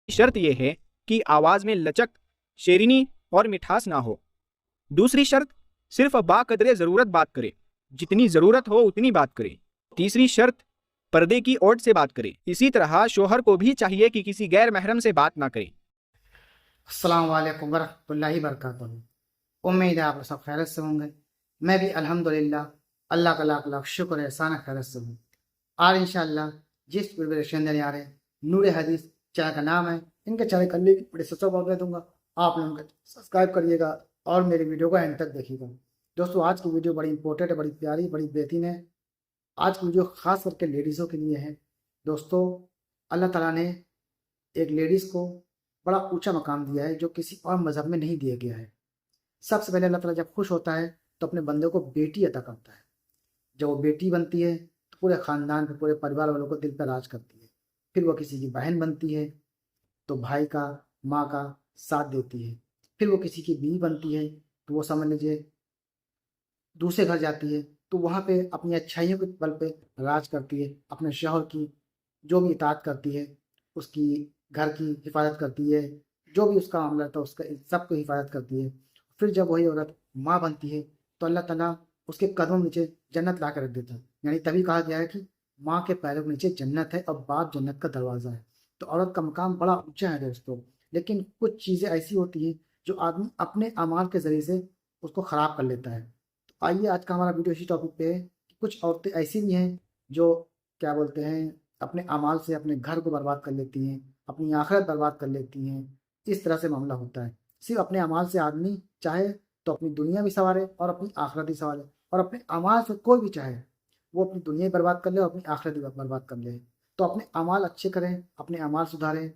शर्त यह है कि आवाज में लचक, शेरीनी और मिठास ना हो। दूसरी शर्त, सिर्फ बाकदरे जरूरत बात करे, जितनी जरूरत हो उतनी बात करे। तीसरी शर्त, पर्दे की ओट से बात करे। इसी तरह शोहर को भी चाहिए कि किसी गैर महरम से बात ना करे। अस्सलाम वालेकुम वरहमतुल्लाहि वबरकातुहू। उम्मीद है आप लोग सब खैरियत से होंगे। मैं भी अल्हम्दुलिल्लाह अल्लाह का लाख लाख शुक्र है, एहसान खैरियत से हूँ। आज इंशाअल्लाह जिस प्रिपरेशन देने आ रहे हैं, नूर हदीस चैनल का नाम है। इनके चैनल का लिंक बड़े सब्सक्राइब कर दूंगा, आप लोग सब्सक्राइब करिएगा और मेरी वीडियो को एंड तक देखिएगा। दोस्तों आज की वीडियो बड़ी इंपॉर्टेंट है, बड़ी प्यारी, बड़ी बेहतरीन है। आज की वीडियो खास करके लेडीज़ों के लिए है। दोस्तों अल्लाह ताला ने एक लेडीज़ को बड़ा ऊंचा मकाम दिया है जो किसी और मज़हब में नहीं दिया गया है। सबसे पहले अल्लाह ताला जब खुश होता है तो अपने बंदे को बेटी अता करता है। जब वो बेटी बनती है तो पूरे ख़ानदान पे, पूरे परिवार वालों को दिल पर राज करती है। फिर वो किसी की बहन बनती है तो भाई का, माँ का साथ देती है। फिर वो किसी की बीवी बनती है तो वो समझ लीजिए दूसरे घर जाती है तो वहाँ पे अपनी अच्छाइयों के बल पे राज करती है। अपने शौहर की जो भी इताअत करती है, उसकी घर की हिफाजत करती है, जो भी उसका मामला था उसका सबको हिफाजत करती है। फिर जब वही औरत माँ बनती है तो अल्लाह ताला उसके कदमों में नीचे जन्नत ला कर रख देता है। यानी तभी कहा गया है कि माँ के पैरों के नीचे जन्नत है और बाप जन्नत का दरवाज़ा है। तो औरत का मकाम बड़ा ऊंचा है दोस्तों। लेकिन कुछ चीज़ें ऐसी होती हैं जो आदमी अपने अमाल के ज़रिए से उसको ख़राब कर लेता है। तो आइए आज का हमारा वीडियो इसी टॉपिक पे है कि कुछ औरतें ऐसी भी हैं जो क्या बोलते हैं अपने अमाल से अपने घर को बर्बाद कर लेती हैं, अपनी आखिरत बर्बाद कर लेती हैं। इस तरह से मामला होता है। सिर्फ अपने अमाल से आदमी चाहे तो अपनी दुनिया भी संवारे और अपनी आखिरत भी संवारे, और अपने अमाल से कोई भी चाहे वो अपनी दुनिया बर्बाद कर ले और अपनी आखिरत भी बर्बाद कर ले। तो अपने अमाल अच्छे करें, अपने अमाल सुधारें,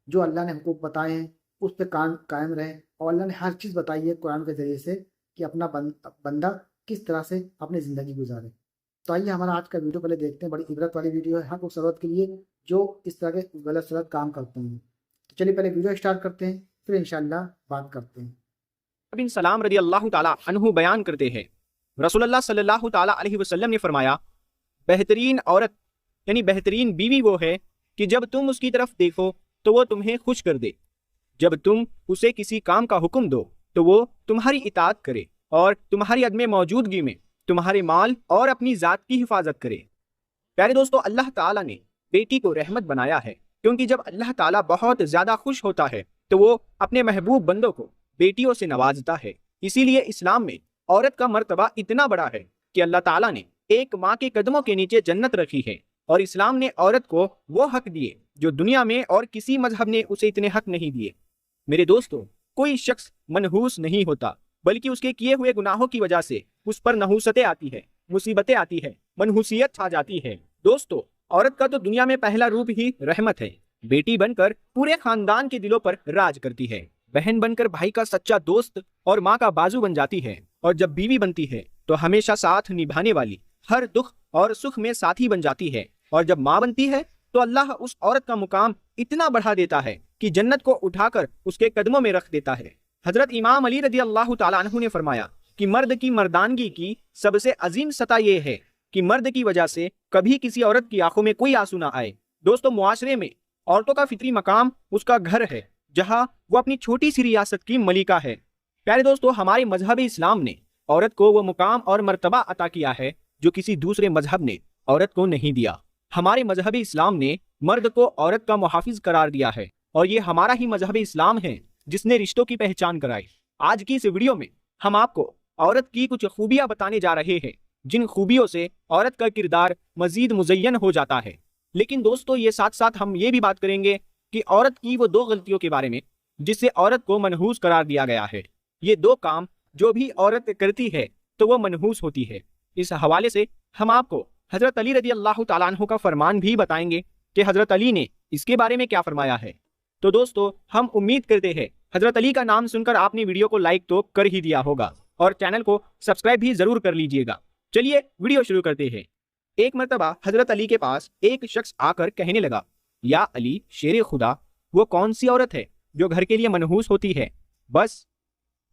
जो अल्लाह ने हुकूक बताए हैं उस पर कायम रहें। और अल्लाह ने हर चीज़ बताई है कुरान के ज़रिए से कि अपना बंदा किस तरह से अपनी ज़िंदगी गुजारे। तो आइए हमारा आज का वीडियो पहले देखते हैं। बड़ी इबरत वाली वीडियो है हर उस औरत के लिए जो इस तरह के गलत सलत काम करते हैं। तो चलिए पहले वीडियो स्टार्ट करते हैं, फिर इंशाअल्लाह बात करते हैं। बिन सलाम रदी अल्लाह ताला अन्हु बयान करते हैं, रसूलुल्लाह सल्लल्लाहु ताला अलैहि वसल्लम ने फरमाया, बेहतरीन औरत यानी बेहतरीन बीवी वो है कि जब तुम उसकी तरफ देखो तो वो तुम्हें खुश कर दे, जब तुम उसे किसी काम का हुक्म दो तो वो तुम्हारी इताअत करे, और तुम्हारी अदम मौजूदगी में तुम्हारे माल और अपनी जात की हिफाजत करे। प्यारे दोस्तों, अल्लाह ताला ने बेटी को रहमत बनाया है, क्योंकि जब अल्लाह ताला बहुत ज्यादा खुश होता है तो वो अपने महबूब बंदों को बेटियों से नवाजता है। इसीलिए इस्लाम में औरत का मर्तबा इतना बड़ा है कि अल्लाह ताला ने एक माँ के कदमों के नीचे जन्नत रखी है, और इस्लाम ने औरत को वो हक दिए जो दुनिया में और किसी मजहब ने उसे इतने हक नहीं दिए। मेरे दोस्तों, कोई शख्स मनहूस नहीं होता, बल्कि उसके किए हुए गुनाहों की वजह से उस पर नहूसतें आती है, मुसीबतें आती है, मनहूसियत छा जाती है। दोस्तों, औरत का तो दुनिया में पहला रूप ही रहमत है। बेटी बनकर पूरे खानदान के दिलों पर राज करती है, बहन बनकर भाई का सच्चा दोस्त और माँ का बाजू बन जाती है, और जब बीवी बनती है तो हमेशा साथ निभाने वाली, हर दुख और सुख में साथी बन जाती है, और जब माँ बनती है तो अल्लाह उस औरत का मुकाम इतना बढ़ा देता है कि जन्नत को उठाकर उसके कदमों में रख देता है। हजरत इमाम अली रदी अल्लाह ताला अन्हु ने फरमाया कि मर्द की मर्दानगी की सबसे अजीम सतह यह है कि मर्द की वजह से कभी किसी औरत की आंखों में कोई आंसू ना आए। दोस्तों, मुआशरे में औरतों का फितरी मकाम उसका घर है, जहां वो अपनी छोटी सी रियासत की मलिका है। प्यारे दोस्तों, हमारे मजहब इस्लाम ने औरत को वो मुकाम और मर्तबा अता किया है जो किसी दूसरे मजहब ने औरत को नहीं दिया। हमारे मजहब इस्लाम ने मर्द को औरत का मुहाफिज करार दिया है, और ये हमारा ही मजहब इस्लाम है जिसने रिश्तों की पहचान कराई। आज की इस वीडियो में हम आपको औरत की कुछ खूबियां बताने जा रहे हैं, जिन खूबियों से औरत का किरदार मजीद मुज़य्यन हो जाता है। लेकिन दोस्तों, ये साथ साथ हम ये भी बात करेंगे कि औरत की वो दो गलतियों के बारे में जिससे औरत को मनहूस करार दिया गया है। ये दो काम जो भी औरत करती है तो वो मनहूस होती है। इस हवाले से हम आपको हजरत अली रदी अल्लाह ताला अन्हु का फरमान भी बताएंगे कि हजरत अली ने इसके बारे में क्या फरमाया है। तो दोस्तों, हम उम्मीद करते हैं हजरत अली का नाम सुनकर आपने वीडियो को लाइक तो कर ही दिया होगा, और चैनल को सब्सक्राइब भी जरूर कर लीजिएगा। चलिए वीडियो शुरू करते हैं। एक मर्तबा हजरत अली के पास एक शख्स आकर कहने लगा, या अली शेर खुदा, वो कौन सी औरत है जो घर के लिए मनहूस होती है? बस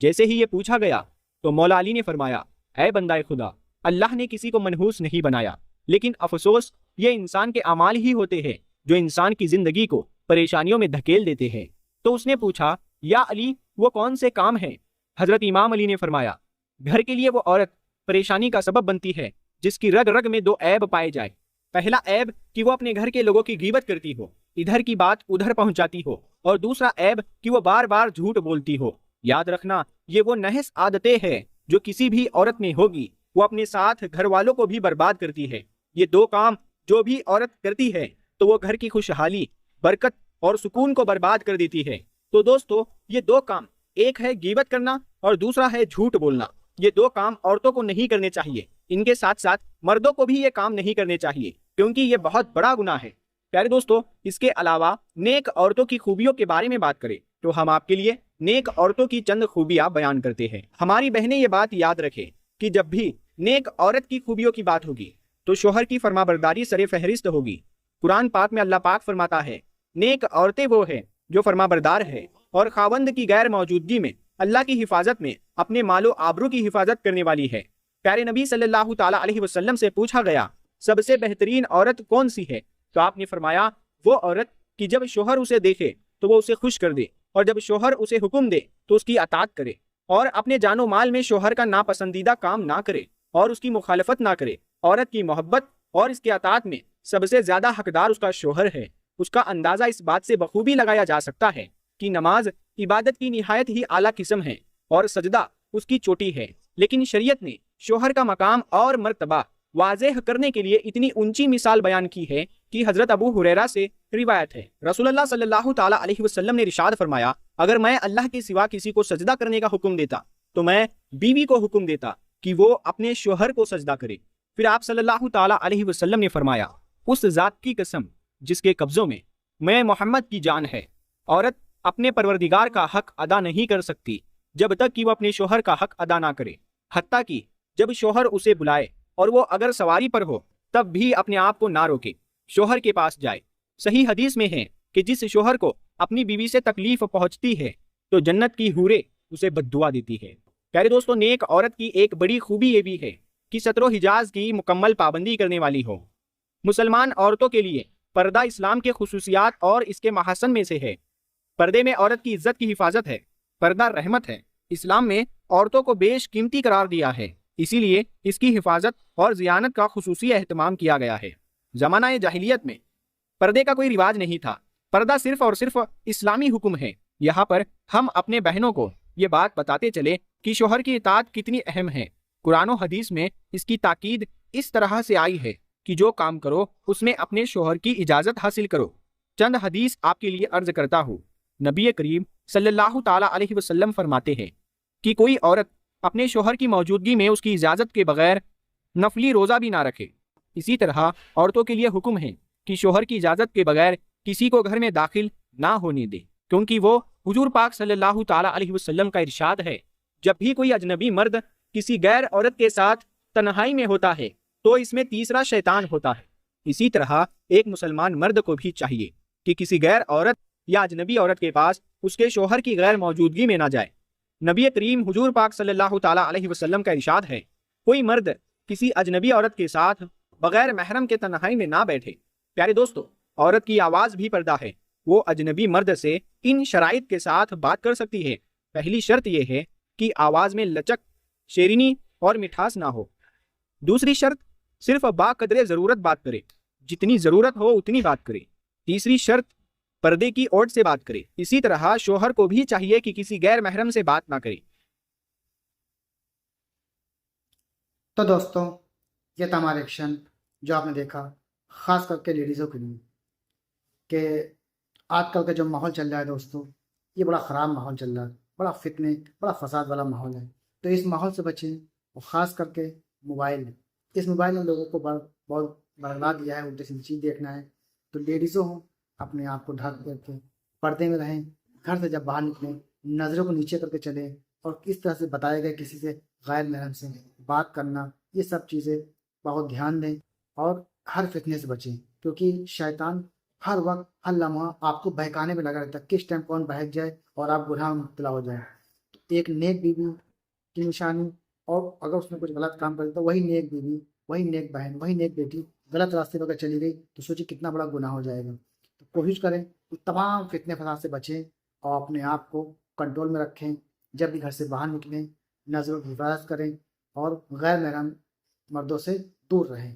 जैसे ही ये पूछा गया तो मौला अली ने फरमाया, ऐ बंदाए खुदा, अल्लाह ने किसी को मनहूस नहीं बनाया, लेकिन अफसोस ये इंसान के अमाल ही होते हैं जो इंसान की जिंदगी को परेशानियों में धकेल देते हैं। तो उसने पूछा, या अली, वो कौन से काम हैं? हजरत इमाम अली ने फरमाया, घर के लिए वो औरत परेशानी का सबब बनती है जिसकी रग रग में दो ऐब पाए जाए। पहला ऐब कि वो अपने घर के लोगों की गीबत करती हो, इधर की बात उधर पहुंचाती हो, और दूसरा ऐब कि वो बार बार झूठ बोलती हो। याद रखना, ये वो नहस आदतें हैं जो किसी भी औरत में होगी, वो अपने साथ घर वालों को भी बर्बाद करती है। ये दो काम जो भी औरत करती है तो वो घर की खुशहाली, बरकत और सुकून को बर्बाद कर देती है। तो दोस्तों, ये दो काम, एक है गीबत करना और दूसरा है झूठ बोलना। ये दो काम औरतों को नहीं करने चाहिए। इनके साथ साथ मर्दों को भी ये काम नहीं करने चाहिए, क्योंकि ये बहुत बड़ा गुनाह है। प्यारे दोस्तों, इसके अलावा नेक औरतों की खूबियों के बारे में बात करें तो हम आपके लिए नेक औरतों की चंद खूबियां बयान करते हैं। हमारी बहनें ये बात याद रखें कि जब भी नेक औरत की खूबियों की बात होगी तो शोहर की फरमाबरदारी सरे फहरिस्त होगी। कुरान पाक में अल्लाह पाक फरमाता है, नेक औरतें वो है जो फरमाबरदार है और खावंद की गैर मौजूदगी में अल्लाह की हिफाजत में अपने मालो आबरू की हिफाजत करने वाली है। प्यारे नबी सल्लल्लाहु ताला अलैहि वसल्लम से पूछा गया, सबसे बेहतरीन औरत कौन सी है? तो आपने फरमाया, वो औरत कि जब शोहर उसे देखे तो वो उसे खुश कर दे, और जब शोहर उसे हुक्म दे तो उसकी अताअत करे, और अपने जानो माल में शोहर का नापसंदीदा काम ना करे और उसकी मुखालफत ना करे। औरत की मोहब्बत और इसके अताअत में सबसे ज्यादा हकदार उसका शोहर है। उसका अंदाजा इस बात से बखूबी लगाया जा सकता है कि नमाज इबादत की निहायत ही आला किस्म है और सजदा उसकी चोटी है, लेकिन शरीयत ने शोहर का मकाम और मर्तबा वाज़ेह करने के लिए इतनी ऊंची मिसाल बयान की है कि हजरत अबू हुरैरा से रिवायत है, रसूलुल्लाह सल्लल्लाहु ताला अलैहि वसल्लम ने इरशाद फरमाया, अगर मैं अल्लाह के सिवा किसी को सजदा करने का हुक्म देता तो मैं बीवी को हुक्म देता कि वो अपने शोहर को सजदा करे। फिर आप सल्लल्लाहु ताला अलैहि वसल्लम ने फरमाया, उस जात की कसम जिसके कब्जों में मैं मोहम्मद की जान है, औरत अपने परवरदिगार का हक अदा नहीं कर सकती जब तक कि वो अपने शोहर का हक अदा ना करे। हत्ता कि जब शोहर उसे बुलाए और वो अगर सवारी पर हो तब भी अपने आप को ना रोके, शोहर के पास जाए। सही हदीस में है कि जिस शोहर को अपनी बीवी से तकलीफ पहुंचती है तो जन्नत की हूरें उसे बद्दुआ देती है। प्यारे दोस्तों, नेक औरत की एक बड़ी खूबी ये भी है कि सत्रो हिजाज की मुकम्मल पाबंदी करने वाली हो। मुसलमान औरतों के लिए पर्दा इस्लाम के खुसूसियात और इसके महासन में से है। पर्दे में औरत की इज्जत की हिफाजत है। पर्दा रहमत है। इस्लाम में औरतों को बेशकीमती करार दिया है, इसीलिए इसकी हिफाजत और ज़ियानत का खुसूसी एहतमाम किया गया है। ज़माना जाहिलियत में पर्दे का कोई रिवाज नहीं था। पर्दा सिर्फ और सिर्फ इस्लामी हुक्म है। यहाँ पर हम अपने बहनों को ये बात बताते चले कि शोहर की इताअत कितनी अहम है। कुरान और हदीस में इसकी ताकीद इस तरह से आई है कि जो काम करो उसमें अपने शोहर की इजाज़त हासिल करो। चंद हदीस आपके लिए अर्ज करता हूँ। नबी करीम सल्लल्लाहु ताला अलैहि वसल्लम फरमाते हैं कि कोई औरत अपने शोहर की मौजूदगी में उसकी इजाज़त के बगैर नफली रोज़ा भी ना रखे। इसी तरह औरतों के लिए हुक्म है कि शोहर की इजाज़त के बगैर किसी को घर में दाखिल ना होने दे, क्योंकि वो हुजूर पाक सल्लल्लाहु ताला अलैहि वसल्लम का इरशाद है, जब भी कोई अजनबी मर्द किसी गैर औरत के साथ तन्हाई में होता है तो इसमें तीसरा शैतान होता है। इसी तरह एक मुसलमान मर्द को भी चाहिए कि किसी गैर औरत या अजनबी औरत के पास उसके शोहर की गैर मौजूदगी में ना जाए। नबी करीम हुजूर पाक सल्लल्लाहु ताला अलैहि वसल्लम का इरशाद है, कोई मर्द किसी अजनबी औरत के साथ बगैर महरम के तन्हाई में ना बैठे। प्यारे दोस्तों, औरत की आवाज़ भी पर्दा है। वो अजनबी मर्द से इन शराइत के साथ बात कर सकती है। पहली शर्त यह है कि आवाज़ में लचक, शेरीनी और मिठास ना हो। दूसरी शर्त, सिर्फ बाकदरे ज़रूरत बात करे, जितनी ज़रूरत हो उतनी बात करे। तीसरी शर्त, पर्दे की ओट से बात करे। इसी तरह शोहर को भी चाहिए कि किसी गैर महरम से बात ना करे। तो दोस्तों, ये था हमारा एक्शन जो आपने देखा, ख़ास करके लेडीज़ों के लिए, कि आजकल का जो माहौल चल रहा है दोस्तों, ये बड़ा ख़राब माहौल चल रहा है, बड़ा फितने, बड़ा फसाद वाला माहौल है। तो इस माहौल से बचें, और ख़ास करके मोबाइल ने, इस मोबाइल ने लोगों को बहुत बर्बाद दिया है। उल्टे सीधी चीज़ देखना है तो लेडीज़ों हो, अपने आप को ढक करके पर्दे में रहें। घर से जब बाहर निकलें नज़रों को नीचे करके चलें, और किस तरह से बताया गया किसी से गैर महरम से बात करना, ये सब चीज़ें बहुत ध्यान दें और हर फितने से बचें, क्योंकि शैतान हर वक्त हर लम्हा आपको बहकाने में लगा रहता है, किस टाइम कौन बहक जाए और आप गुनाह में मुब्तला हो जाए। तो एक नेक बीवी की निशानी, और अगर उसने कुछ गलत काम कर तो वही नेक बीवी, वही नेक बहन, वही नेक बेटी गलत रास्ते पर अगर चली गई तो सोचिए कितना बड़ा गुनाह हो जाएगा। तो کوشش کریں کہ تمام فتنے فساد سے بچیں اور اپنے آپ کو کنٹرول میں رکھیں. جب بھی گھر سے باہر نکلیں نظروں کی حفاظت کریں اور غیر محرم مردوں سے دور رہیں.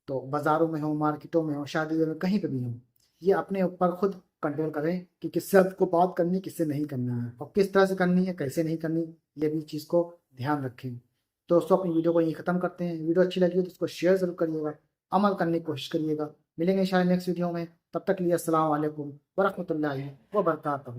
تو بازاروں میں ہوں، مارکیٹوں میں ہوں، شادیوں میں، کہیں پہ بھی ہوں، یہ اپنے اوپر خود کنٹرول کریں کہ کس سے آپ کو بات کرنی ہے، کس سے نہیں کرنا ہے، اور کس طرح سے کرنی ہے، کیسے نہیں کرنی. یہ بھی چیز کو دھیان رکھیں. تو دوستوں اپنی ویڈیو کو یہیں ختم کرتے ہیں. ویڈیو اچھی لگی ہو تو اس کو شیئر ضرور کریے گا، عمل کرنے کی کوشش کریے گا. ملیں گے انشاءاللہ نیکسٹ ویڈیو میں. تب تک کے لیے السلام علیکم ورحمۃ اللہ وبرکاتہ.